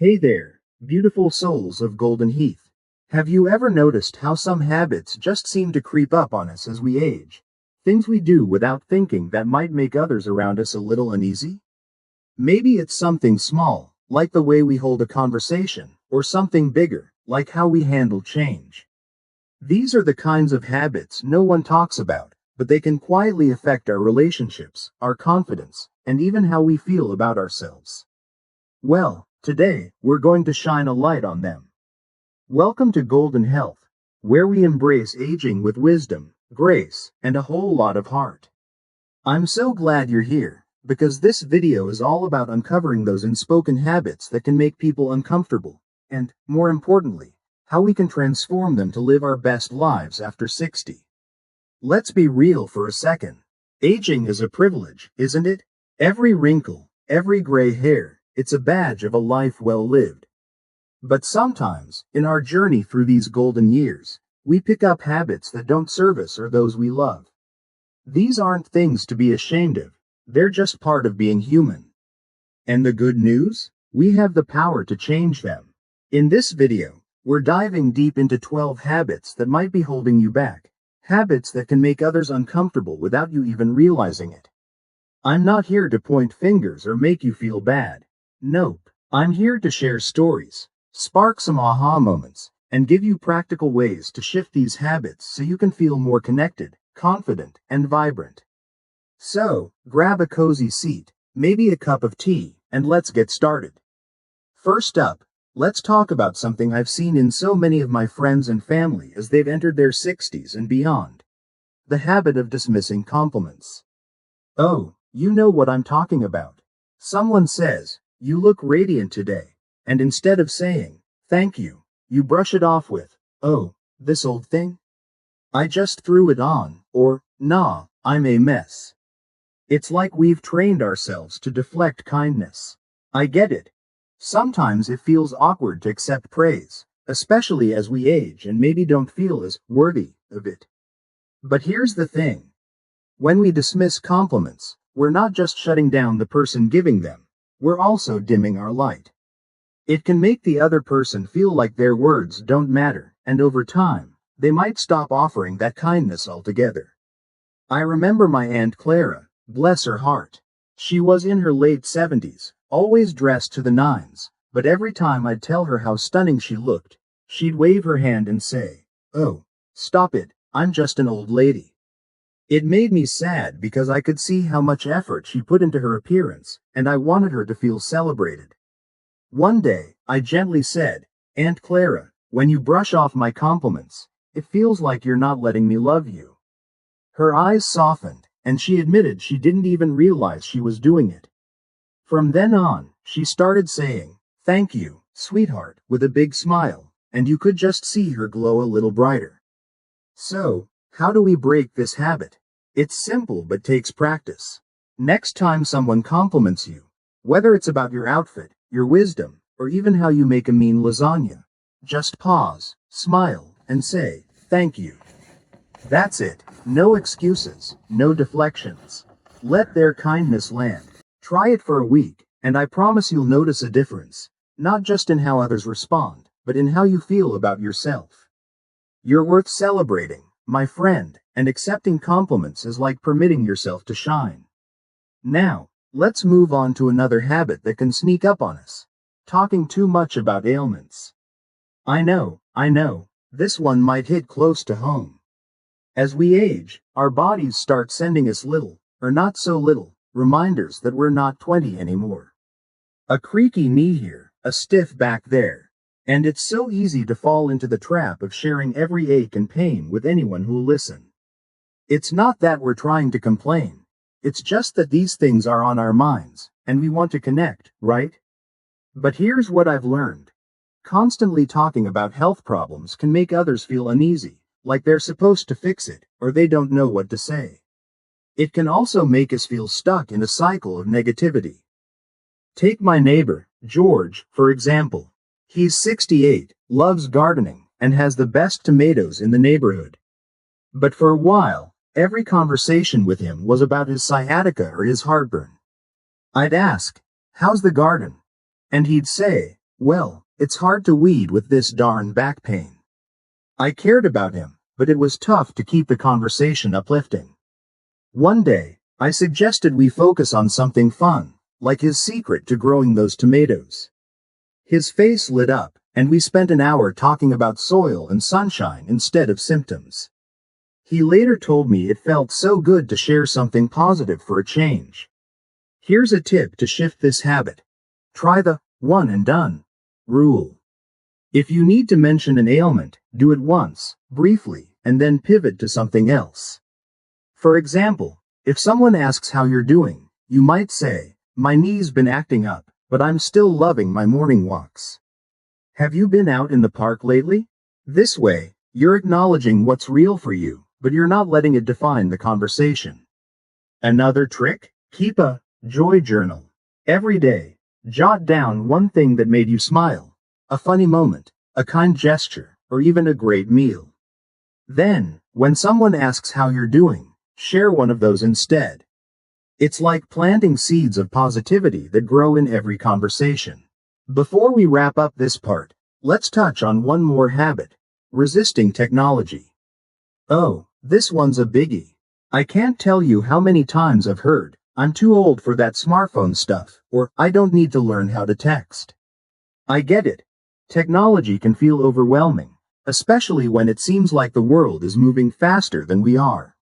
Hey there, beautiful souls of Golden Heath. Have you ever noticed how some habits just seem to creep up on us as we age? Things we do without thinking that might make others around us a little uneasy? Maybe it's something small, like the way we hold a conversation, or something bigger, like how we handle change. These are the kinds of habits no one talks about, but they can quietly affect our relationships, our confidence, and even how we feel about ourselves. Well, today, we're going to shine a light on them. Welcome to Golden Health, where we embrace aging with wisdom, grace, and a whole lot of heart. I'm so glad you're here, because this video is all about uncovering those unspoken habits that can make people uncomfortable, and, more importantly, how we can transform them to live our best lives after 60. Let's be real for a second. Aging is a privilege, isn't it? Every wrinkle, every gray hair, it's a badge of a life well lived. But sometimes, in our journey through these golden years, we pick up habits that don't serve us or those we love. These aren't things to be ashamed of, they're just part of being human. And the good news? We have the power to change them. In this video, we're diving deep into 12 habits that might be holding you back, habits that can make others uncomfortable without you even realizing it. I'm not here to point fingers or make you feel bad. Nope, I'm here to share stories, spark some aha moments, and give you practical ways to shift these habits so you can feel more connected, confident, and vibrant. So, grab a cozy seat, maybe a cup of tea, and let's get started. First up, let's talk about something I've seen in so many of my friends and family as they've entered their 60s and beyond. The habit of dismissing compliments. Oh, you know what I'm talking about. Someone says, "You look radiant today," and instead of saying, "Thank you," you brush it off with, "Oh, this old thing? I just threw it on," or, "Nah, I'm a mess." It's like we've trained ourselves to deflect kindness. I get it. Sometimes it feels awkward to accept praise, especially as we age and maybe don't feel as worthy of it. But here's the thing. When we dismiss compliments, we're not just shutting down the person giving them, we're also dimming our light. It can make the other person feel like their words don't matter, and over time, they might stop offering that kindness altogether. I remember my Aunt Clara, bless her heart. She was in her late 70s, always dressed to the nines, but every time I'd tell her how stunning she looked, she'd wave her hand and say, "Oh, stop it, I'm just an old lady." It made me sad because I could see how much effort she put into her appearance, and I wanted her to feel celebrated. One day, I gently said, "Aunt Clara, when you brush off my compliments, it feels like you're not letting me love you." Her eyes softened, and she admitted she didn't even realize she was doing it. From then on, she started saying, "Thank you, sweetheart," with a big smile, and you could just see her glow a little brighter. So, how do we break this habit? It's simple but takes practice. Next time someone compliments you, whether it's about your outfit, your wisdom, or even how you make a mean lasagna, just pause, smile, and say, "Thank you." That's it. No excuses, no deflections. Let their kindness land. Try it for a week, and I promise you'll notice a difference, not just in how others respond, but in how you feel about yourself. You're worth celebrating, my friend, and accepting compliments is like permitting yourself to shine. Now, let's move on to another habit that can sneak up on us. Talking too much about ailments. I know, this one might hit close to home. As we age, our bodies start sending us little, or not so little, reminders that we're not 20 anymore. A creaky knee here, a stiff back there. And it's so easy to fall into the trap of sharing every ache and pain with anyone who'll listen. It's not that we're trying to complain. It's just that these things are on our minds, and we want to connect, right? But here's what I've learned. Constantly talking about health problems can make others feel uneasy, like they're supposed to fix it, or they don't know what to say. It can also make us feel stuck in a cycle of negativity. Take my neighbor, George, for example. He's 68, loves gardening, and has the best tomatoes in the neighborhood. But for a while, every conversation with him was about his sciatica or his heartburn. I'd ask, "How's the garden?" And he'd say, Well, it's hard to weed with this darn back pain. I cared about him, but it was tough to keep the conversation uplifting. One day, I suggested we focus on something fun, like his secret to growing those tomatoes. His face lit up, and we spent an hour talking about soil and sunshine instead of symptoms. He later told me it felt so good to share something positive for a change. Here's a tip to shift this habit. Try the one and done rule. If you need to mention an ailment, do it once, briefly, and then pivot to something else. For example, if someone asks how you're doing, you might say, "My knee's been acting up, but I'm still loving my morning walks." Have you been out in the park lately? This way, you're acknowledging what's real for you, but you're not letting it define the conversation. Another trick? Keep a joy journal. Every day, jot down one thing that made you smile, a funny moment, a kind gesture, or even a great meal. Then, when someone asks how you're doing, share one of those instead. It's like planting seeds of positivity that grow in every conversation. Before we wrap up this part, let's touch on one more habit: resisting technology. Oh, this one's a biggie. I can't tell you how many times I've heard, "I'm too old for that smartphone stuff," or "I don't need to learn how to text." I get it. Technology can feel overwhelming, especially when it seems like the world is moving faster than we are.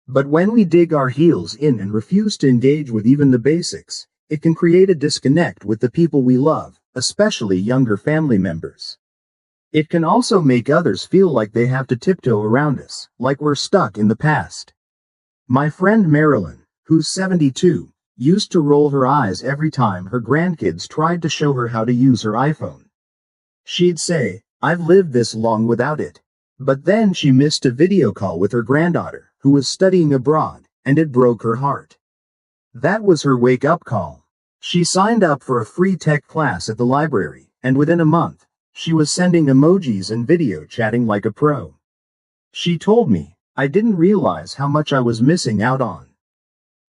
But when we dig our heels in and refuse to engage with even the basics, it can create a disconnect with the people we love, especially younger family members. It can also make others feel like they have to tiptoe around us, like we're stuck in the past. My friend Marilyn, who's 72, used to roll her eyes every time her grandkids tried to show her how to use her iPhone. She'd say, "I've lived this long without it." But then she missed a video call with her granddaughter, who was studying abroad, and it broke her heart. That was her wake-up call. She signed up for a free tech class at the library, and within a month, she was sending emojis and video chatting like a pro. She told me, "I didn't realize how much I was missing out on.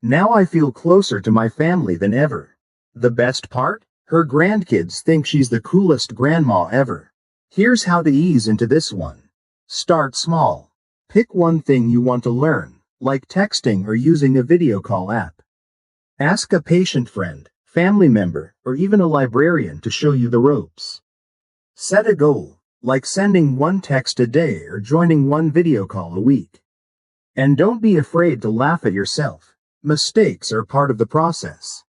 Now I feel closer to my family than ever." The best part? Her grandkids think she's the coolest grandma ever. Here's how to ease into this one. Start small. Pick one thing you want to learn, like texting or using a video call app. Ask a patient friend, family member, or even a librarian to show you the ropes. Set a goal, like sending one text a day or joining one video call a week. And don't be afraid to laugh at yourself. Mistakes are part of the process.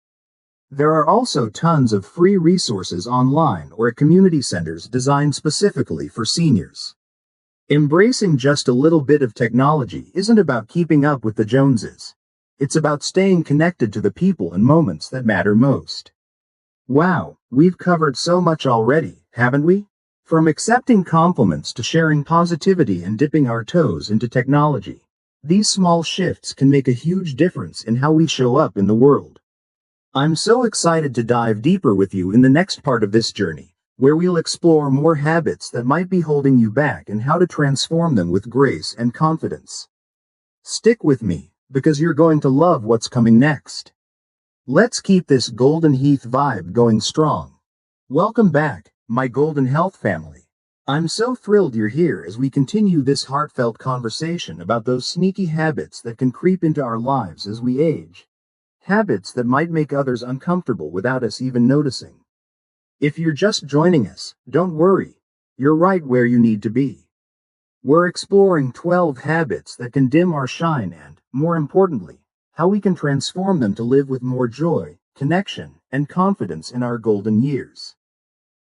There are also tons of free resources online or at community centers designed specifically for seniors. Embracing just a little bit of technology isn't about keeping up with the Joneses. It's about staying connected to the people and moments that matter most. Wow, we've covered so much already, haven't we? From accepting compliments to sharing positivity and dipping our toes into technology. These small shifts can make a huge difference in how we show up in the world. I'm so excited to dive deeper with you in the next part of this journey, where we'll explore more habits that might be holding you back and how to transform them with grace and confidence. Stick with me, because you're going to love what's coming next. Let's keep this Golden Heath vibe going strong. Welcome back, my Golden Health family. I'm so thrilled you're here as we continue this heartfelt conversation about those sneaky habits that can creep into our lives as we age. Habits that might make others uncomfortable without us even noticing. If you're just joining us, don't worry. You're right where you need to be. We're exploring 12 habits that can dim our shine and, more importantly, how we can transform them to live with more joy, connection, and confidence in our golden years.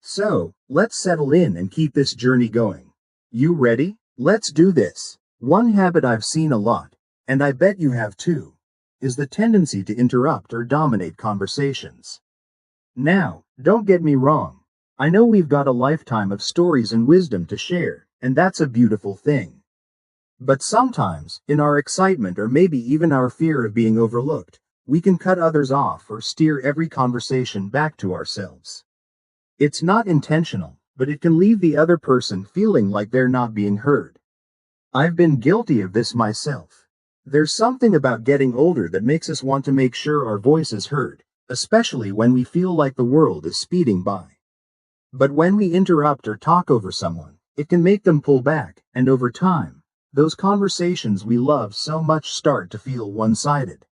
So, let's settle in and keep this journey going. You ready? Let's do this. One habit I've seen a lot, and I bet you have too, is the tendency to interrupt or dominate conversations. Now, don't get me wrong. I know we've got a lifetime of stories and wisdom to share, and that's a beautiful thing. But sometimes, in our excitement or maybe even our fear of being overlooked, we can cut others off or steer every conversation back to ourselves. It's not intentional, but it can leave the other person feeling like they're not being heard. I've been guilty of this myself. There's something about getting older that makes us want to make sure our voice is heard, especially when we feel like the world is speeding by. But when we interrupt or talk over someone, it can make them pull back, and over time, those conversations we love so much start to feel one-sided.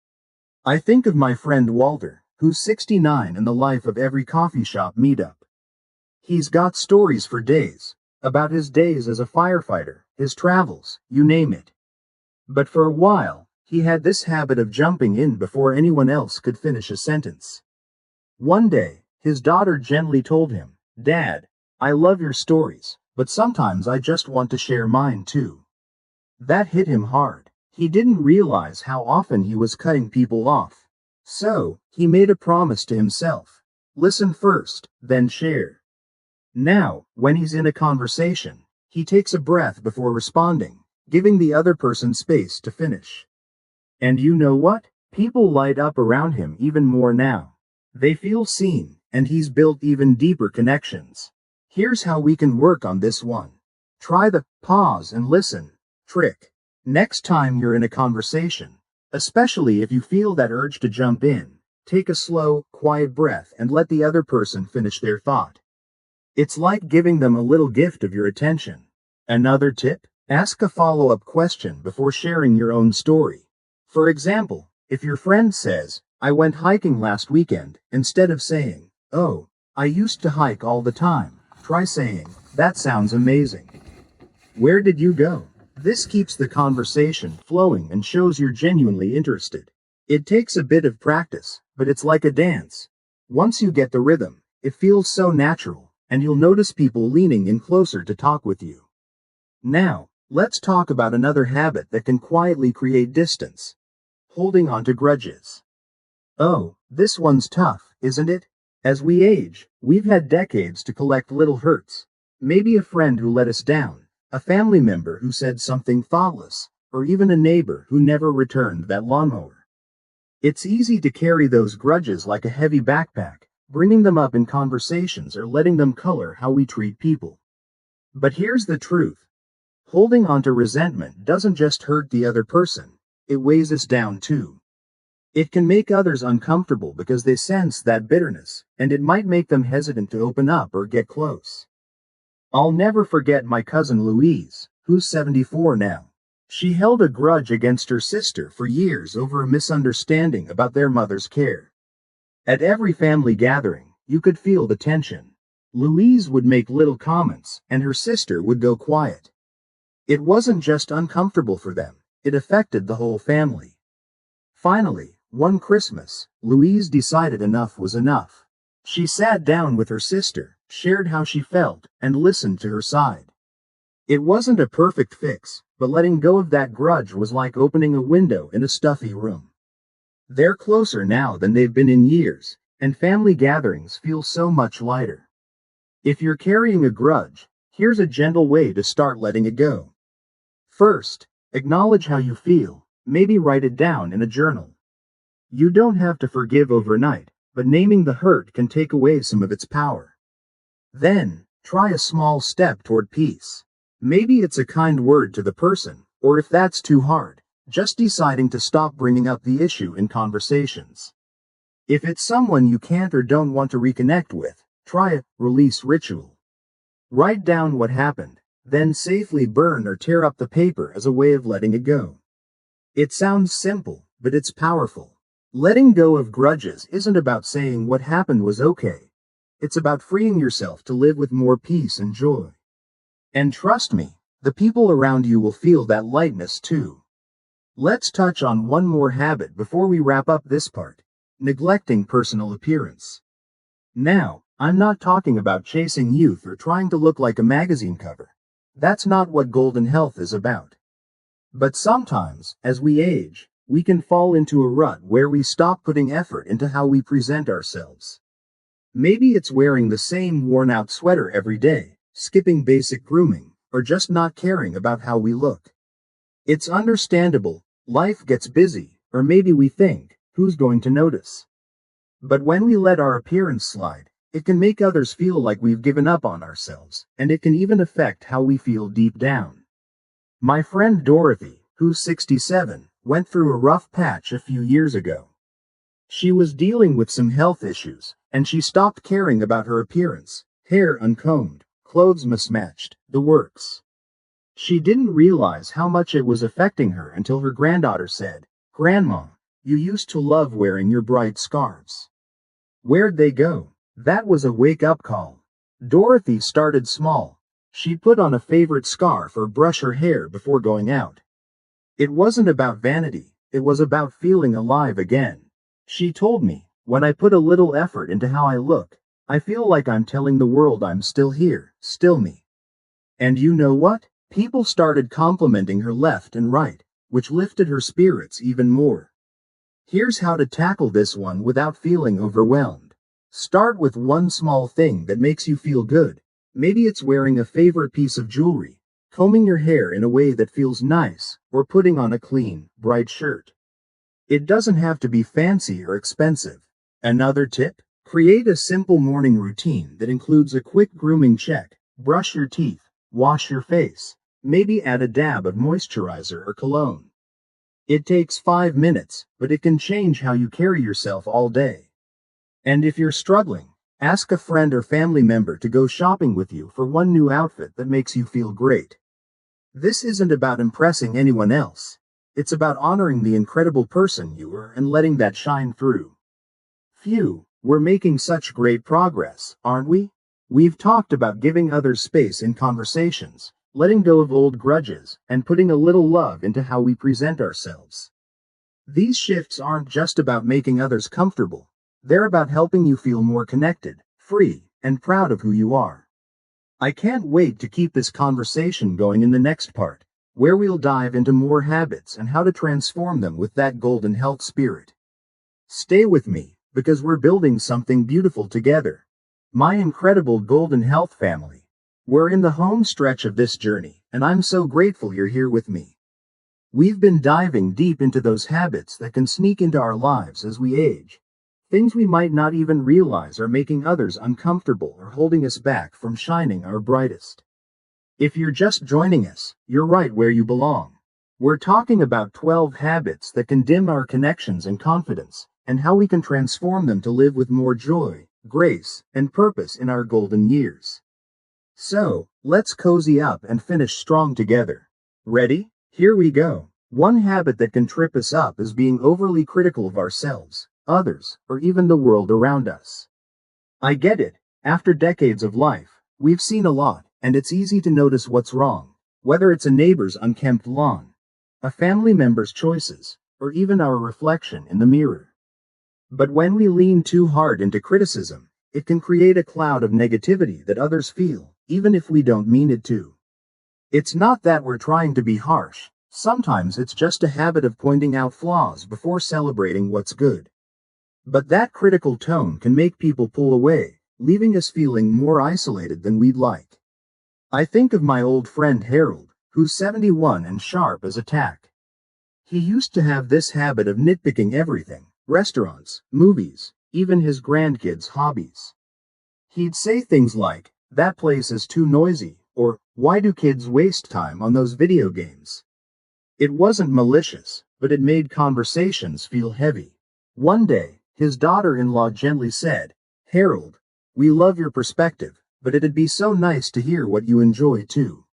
I think of my friend Walter, who's 69 and the life of every coffee shop meetup. He's got stories for days, about his days as a firefighter, his travels, you name it. But for a while, he had this habit of jumping in before anyone else could finish a sentence. One day, his daughter gently told him, "Dad, I love your stories, but sometimes I just want to share mine too." That hit him hard. He didn't realize how often he was cutting people off. So, he made a promise to himself. Listen first, then share. Now, when he's in a conversation, he takes a breath before responding, giving the other person space to finish. And you know what? People light up around him even more now. They feel seen, and he's built even deeper connections. Here's how we can work on this one. Try the pause and listen trick. Next time you're in a conversation, especially if you feel that urge to jump in, take a slow, quiet breath and let the other person finish their thought. It's like giving them a little gift of your attention. Another tip? Ask a follow-up question before sharing your own story. For example, if your friend says, "I went hiking last weekend," instead of saying, "Oh, I used to hike all the time," try saying, "That sounds amazing. Where did you go?" This keeps the conversation flowing and shows you're genuinely interested. It takes a bit of practice, but it's like a dance. Once you get the rhythm, it feels so natural, and you'll notice people leaning in closer to talk with you. Now, let's talk about another habit that can quietly create distance. Holding on to grudges. Oh, this one's tough, isn't it? As we age, we've had decades to collect little hurts. Maybe a friend who let us down, a family member who said something thoughtless, or even a neighbor who never returned that lawnmower. It's easy to carry those grudges like a heavy backpack, bringing them up in conversations or letting them color how we treat people. But here's the truth. Holding on to resentment doesn't just hurt the other person, it weighs us down too. It can make others uncomfortable because they sense that bitterness, and it might make them hesitant to open up or get close. I'll never forget my cousin Louise, who's 74 now. She held a grudge against her sister for years over a misunderstanding about their mother's care. At every family gathering, you could feel the tension. Louise would make little comments, and her sister would go quiet. It wasn't just uncomfortable for them, it affected the whole family. Finally, one Christmas, Louise decided enough was enough. She sat down with her sister, shared how she felt, and listened to her side. It wasn't a perfect fix, but letting go of that grudge was like opening a window in a stuffy room. They're closer now than they've been in years, and family gatherings feel so much lighter. If you're carrying a grudge, here's a gentle way to start letting it go. First, acknowledge how you feel, maybe write it down in a journal. You don't have to forgive overnight, but naming the hurt can take away some of its power. Then, try a small step toward peace. Maybe it's a kind word to the person, or if that's too hard, just deciding to stop bringing up the issue in conversations. If it's someone you can't or don't want to reconnect with, try a release ritual. Write down what happened, then safely burn or tear up the paper as a way of letting it go. It sounds simple, but it's powerful. Letting go of grudges isn't about saying what happened was okay. It's about freeing yourself to live with more peace and joy. And trust me, the people around you will feel that lightness too. Let's touch on one more habit before we wrap up this part. Neglecting personal appearance. Now, I'm not talking about chasing youth or trying to look like a magazine cover. That's not what golden health is about. But sometimes, as we age, we can fall into a rut where we stop putting effort into how we present ourselves. Maybe it's wearing the same worn-out sweater every day, skipping basic grooming, or just not caring about how we look. It's understandable, life gets busy, or maybe we think, who's going to notice? But when we let our appearance slide, it can make others feel like we've given up on ourselves, and it can even affect how we feel deep down. My friend Dorothy, who's 67, went through a rough patch a few years ago. She was dealing with some health issues, and she stopped caring about her appearance, Hair uncombed, clothes mismatched, the works. She didn't realize how much it was affecting her until her granddaughter said, "Grandma, you used to love wearing your bright scarves. Where'd they go?" That was a wake-up call. Dorothy started small. She'd put on a favorite scarf or brush her hair before going out. It wasn't about vanity, it was about feeling alive again. She told me, "When I put a little effort into how I look, I feel like I'm telling the world I'm still here, still me." And you know what? People started complimenting her left and right, which lifted her spirits even more. Here's how to tackle this one without feeling overwhelmed. Start with one small thing that makes you feel good. Maybe it's wearing a favorite piece of jewelry, combing your hair in a way that feels nice, or putting on a clean, bright shirt. It doesn't have to be fancy or expensive. Another tip? Create a simple morning routine that includes a quick grooming check. Brush your teeth, wash your face, maybe add a dab of moisturizer or cologne. It takes 5 minutes, but it can change how you carry yourself all day. And if you're struggling, ask a friend or family member to go shopping with you for one new outfit that makes you feel great. This isn't about impressing anyone else. It's about honoring the incredible person you are and letting that shine through. Phew, we're making such great progress, aren't we? We've talked about giving others space in conversations, letting go of old grudges, and putting a little love into how we present ourselves. These shifts aren't just about making others comfortable. They're about helping you feel more connected, free, and proud of who you are. I can't wait to keep this conversation going in the next part, where we'll dive into more habits and how to transform them with that golden health spirit. Stay with me, because we're building something beautiful together. My incredible golden health family. We're in the home stretch of this journey, and I'm so grateful you're here with me. We've been diving deep into those habits that can sneak into our lives as we age. Things we might not even realize are making others uncomfortable or holding us back from shining our brightest. If you're just joining us, you're right where you belong. We're talking about 12 habits that can dim our connections and confidence, and how we can transform them to live with more joy, grace, and purpose in our golden years. So, let's cozy up and finish strong together. Ready? Here we go. One habit that can trip us up is being overly critical of ourselves, others, or even the world around us. I get it. After decades of life, we've seen a lot, and it's easy to notice what's wrong, whether it's a neighbor's unkempt lawn, a family member's choices, or even our reflection in the mirror. But when we lean too hard into criticism, it can create a cloud of negativity that others feel, even if we don't mean it to. It's not that we're trying to be harsh. Sometimes it's just a habit of pointing out flaws before celebrating what's good. But that critical tone can make people pull away, leaving us feeling more isolated than we'd like. I think of my old friend Harold, who's 71 and sharp as a tack. He used to have this habit of nitpicking everything: restaurants, movies, even his grandkids' hobbies. He'd say things like, "That place is too noisy," or "Why do kids waste time on those video games?" It wasn't malicious, but it made conversations feel heavy. One day, his daughter-in-law gently said, "Harold, we love your perspective, but it'd be so nice to hear what you enjoy too."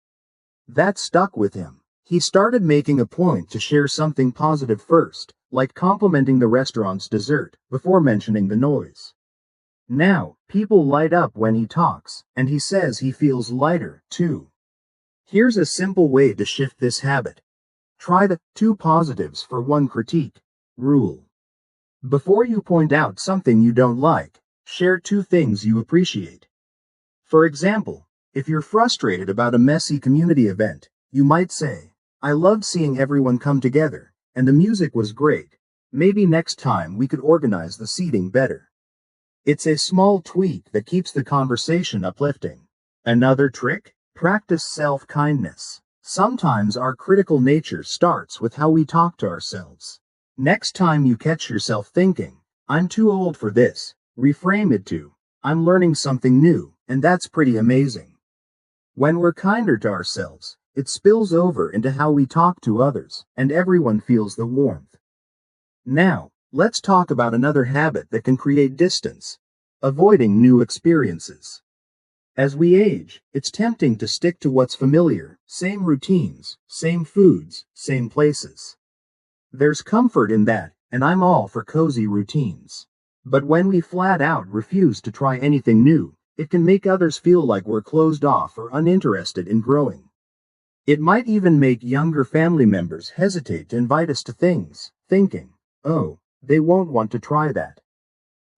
That stuck with him. He started making a point to share something positive first, like complimenting the restaurant's dessert, before mentioning the noise. Now, people light up when he talks, and he says he feels lighter, too. Here's a simple way to shift this habit. Try the 2 positives for 1 critique rule. Before you point out something you don't like, share 2 things you appreciate. For example, if you're frustrated about a messy community event, you might say, "I loved seeing everyone come together, and the music was great. Maybe next time we could organize the seating better." It's a small tweak that keeps the conversation uplifting. Another trick? Practice self-kindness. Sometimes our critical nature starts with how we talk to ourselves. Next time you catch yourself thinking, "I'm too old for this," reframe it to, "I'm learning something new, and that's pretty amazing." When we're kinder to ourselves, it spills over into how we talk to others, and everyone feels the warmth. Now, let's talk about another habit that can create distance: avoiding new experiences. As we age, it's tempting to stick to what's familiar, same routines, same foods, same places. There's comfort in that, and I'm all for cozy routines. But when we flat out refuse to try anything new, it can make others feel like we're closed off or uninterested in growing. It might even make younger family members hesitate to invite us to things, thinking, oh, they won't want to try that.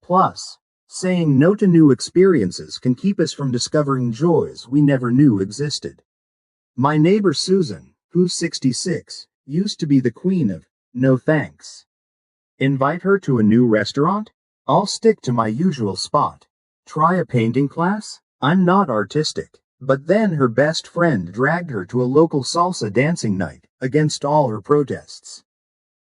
Plus, saying no to new experiences can keep us from discovering joys we never knew existed. My neighbor Susan, who's 66, used to be the queen of no thanks. Invite her to a new restaurant? I'll stick to my usual spot. Try a painting class? I'm not artistic. But then her best friend dragged her to a local salsa dancing night, against all her protests.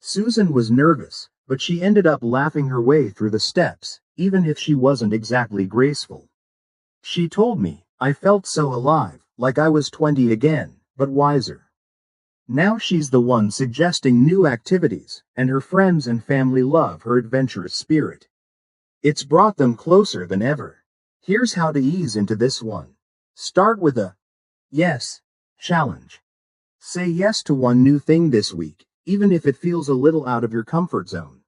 Susan was nervous, but she ended up laughing her way through the steps, even if she wasn't exactly graceful. She told me, I felt so alive, like I was 20 again, but wiser. Now she's the one suggesting new activities, and her friends and family love her adventurous spirit. It's brought them closer than ever. Here's how to ease into this one. Start with a yes challenge. Say yes to one new thing this week, even if it feels a little out of your comfort zone.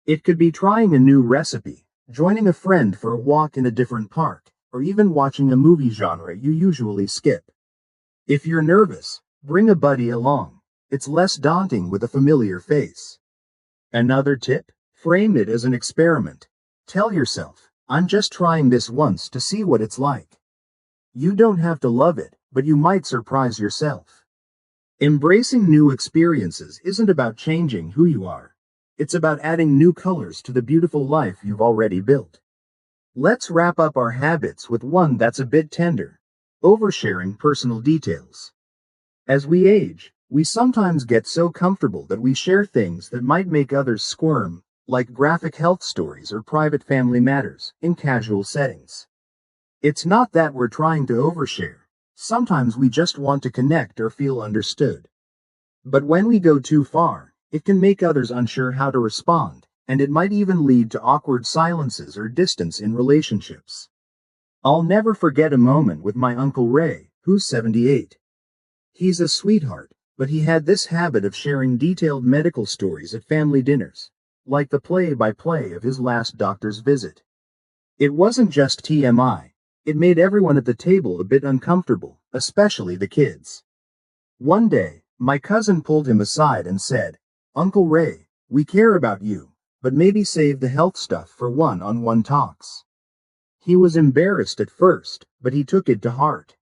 It could be trying a new recipe, joining a friend for a walk in a different park, or even watching a movie genre you usually skip. If you're nervous, bring a buddy along. It's less daunting with a familiar face. Another tip? Frame it as an experiment. Tell yourself, I'm just trying this once to see what it's like. You don't have to love it, but you might surprise yourself. Embracing new experiences isn't about changing who you are. It's about adding new colors to the beautiful life you've already built. Let's wrap up our habits with one that's a bit tender. Oversharing personal details. As we age, we sometimes get so comfortable that we share things that might make others squirm, like graphic health stories or private family matters, in casual settings. It's not that we're trying to overshare. Sometimes we just want to connect or feel understood. But when we go too far, it can make others unsure how to respond, and it might even lead to awkward silences or distance in relationships. I'll never forget a moment with my Uncle Ray, who's 78. He's a sweetheart, but he had this habit of sharing detailed medical stories at family dinners, like the play-by-play of his last doctor's visit. It wasn't just TMI. It made everyone at the table a bit uncomfortable, especially the kids. One day, my cousin pulled him aside and said, Uncle Ray, we care about you, but maybe save the health stuff for one-on-one talks. He was embarrassed at first, but he took it to heart.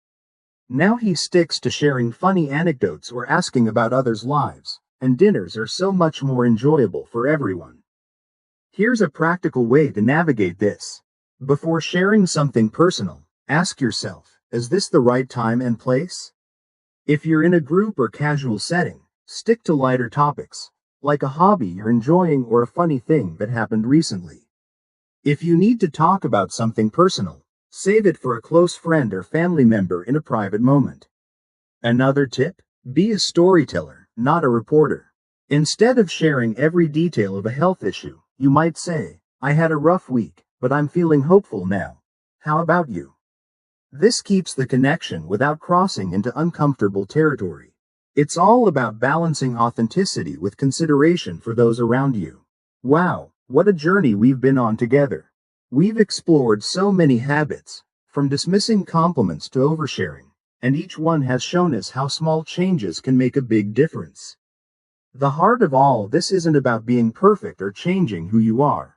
Now he sticks to sharing funny anecdotes or asking about others' lives, and dinners are so much more enjoyable for everyone. Here's a practical way to navigate this. Before sharing something personal, ask yourself, is this the right time and place? If you're in a group or casual setting, stick to lighter topics, like a hobby you're enjoying or a funny thing that happened recently. If you need to talk about something personal, save it for a close friend or family member in a private moment. Another tip? Be a storyteller, not a reporter. Instead of sharing every detail of a health issue, you might say, I had a rough week, but I'm feeling hopeful now. How about you? This keeps the connection without crossing into uncomfortable territory. It's all about balancing authenticity with consideration for those around you. Wow, what a journey we've been on together. We've explored so many habits, from dismissing compliments to oversharing, and each one has shown us how small changes can make a big difference. The heart of all this isn't about being perfect or changing who you are.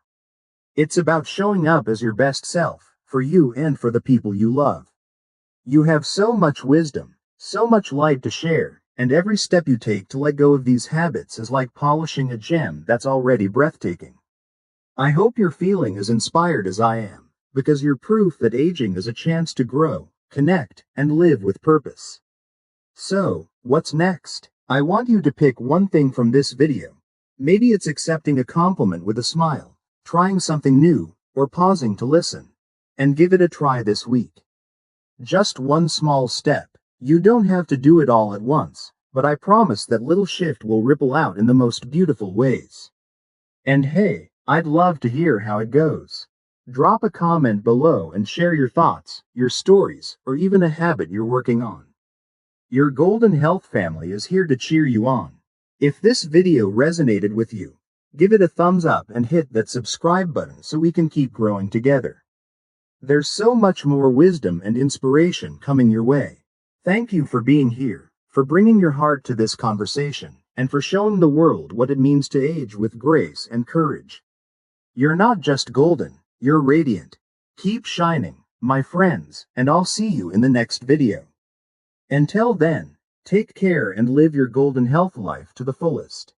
It's about showing up as your best self, for you and for the people you love. You have so much wisdom, so much light to share, and every step you take to let go of these habits is like polishing a gem that's already breathtaking. I hope you're feeling as inspired as I am, because you're proof that aging is a chance to grow, connect, and live with purpose. So, what's next? I want you to pick one thing from this video. Maybe it's accepting a compliment with a smile, trying something new, or pausing to listen. And give it a try this week. Just one small step. You don't have to do it all at once, but I promise that little shift will ripple out in the most beautiful ways. And hey, I'd love to hear how it goes. Drop a comment below and share your thoughts, your stories, or even a habit you're working on. Your Golden Health family is here to cheer you on. If this video resonated with you, give it a thumbs up and hit that subscribe button so we can keep growing together. There's so much more wisdom and inspiration coming your way. Thank you for being here, for bringing your heart to this conversation, and for showing the world what it means to age with grace and courage. You're not just golden, you're radiant. Keep shining, my friends, and I'll see you in the next video. Until then, take care and live your golden health life to the fullest.